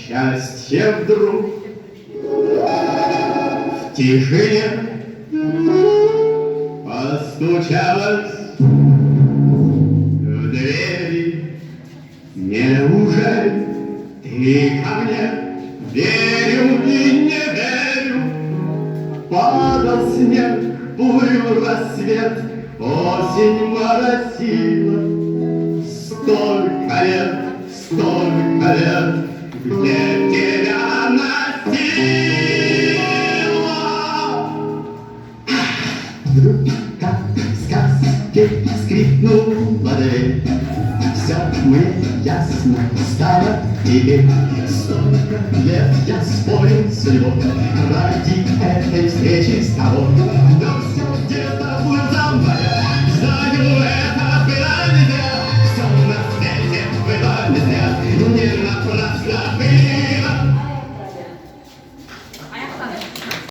Счастье вдруг в тишине постучалось в двери. Неужели ты ко мне? Верю и не верю. Падал снег, плыл рассвет, осень моросила. Столько лет, где тебя носила. Вдруг, как в сказке, скрипнула дверь. Все мне ясно стало теперь. Столько лет я спорил с судьбой ради этой встречи с тобой. Но все где-то плыл за мной. Знаю,